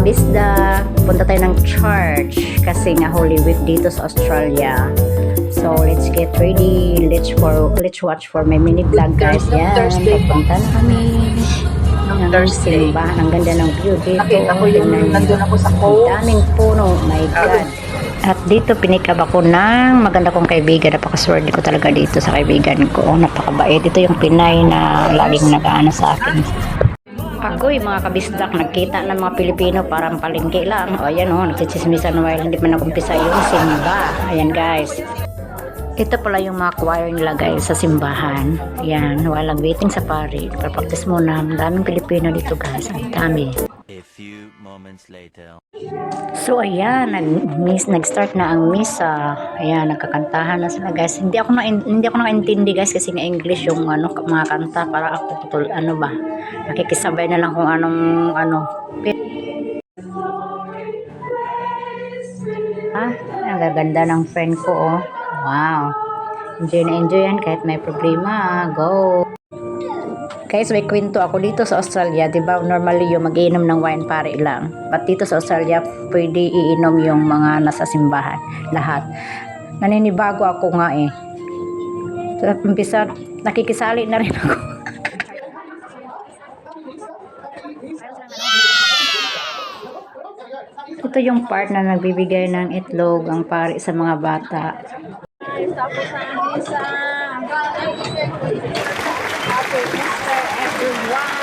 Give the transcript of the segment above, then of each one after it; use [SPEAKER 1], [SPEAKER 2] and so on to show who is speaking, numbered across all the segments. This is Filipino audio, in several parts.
[SPEAKER 1] kabisda, punta tayo ng church kasi nga Holy Week dito sa Australia. So, let's get ready. Let's watch for my mini vlog, guys. Yan, papunta na kami ng simbahan. Ang ganda ng view dito.
[SPEAKER 2] Nakita ko yung nandun ako sa
[SPEAKER 1] Ang daming puno. My God. At dito, pinikab ako ng maganda kong kaibigan. Napakaswerte ko talaga dito sa kaibigan ko. Napakabait. Ito yung Pinay na laging nag-aano sa akin. Agoy, mga kabisdak, nagkita ng mga Pilipino, parang palengke lang. O, ayan o, nagsisismisan while hindi pa nag-umpisa yung simba. Ayan, guys. Ito pala yung mga choir nila, guys, sa simbahan. Ayan, walang waiting sa pari. Practice muna. Ang daming Pilipino dito, guys. Ang dami.
[SPEAKER 3] A few moments later.
[SPEAKER 1] So, ayan, nag-start na ang misa. Ayan, nagkakantahan na sila, guys. Hindi ako nakaintindi, guys, kasi nga English yung mga kanta. Para ako, ba, nakikisabay na lang kung anong, ang gaganda ng friend ko, oh. Wow. Enjoy na enjoy yan kahit may problema. Go! Guys, may kwento ako dito sa Australia, diba? Normally yung mag-iinom ng wine pare lang. But dito sa Australia, pwede iinom yung mga nasa simbahan. Lahat. Naninibago ako nga eh. So, umpisa, nakikisali na rin ako. Ito yung part na nagbibigay ng itlog ang pare sa mga bata.
[SPEAKER 2] Tapos ang isa. Happy Easter, everyone!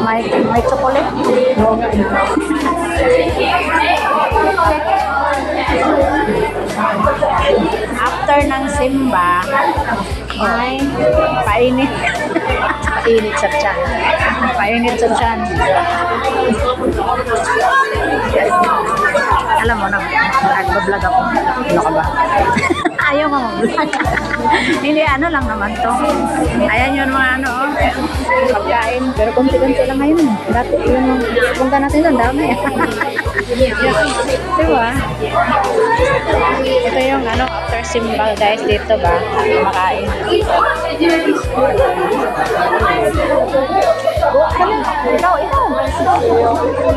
[SPEAKER 1] May chocolate. After ng simba, ay painit. Painit sa tiyan. Painit sa tiyan. Alam mo na, nag-vlog ako. Ano ka ba? Ayaw mo mag-vlog. Hindi, ano lang naman to. Ayan yun mga pagkain. Pero konti-konti lang ngayon. Dati yung punta natin doon, dami. Diba? Ito yung after simba, guys, dito ba? Makain. Ikaw.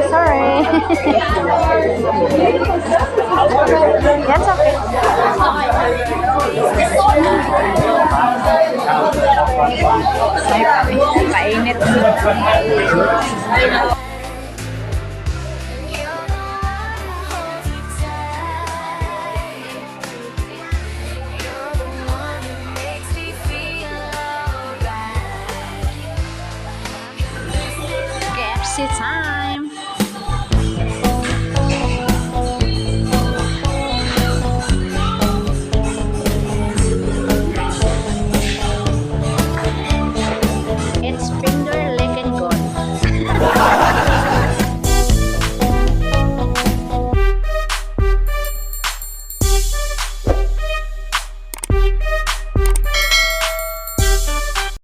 [SPEAKER 1] Sorry. That's okay. Painit.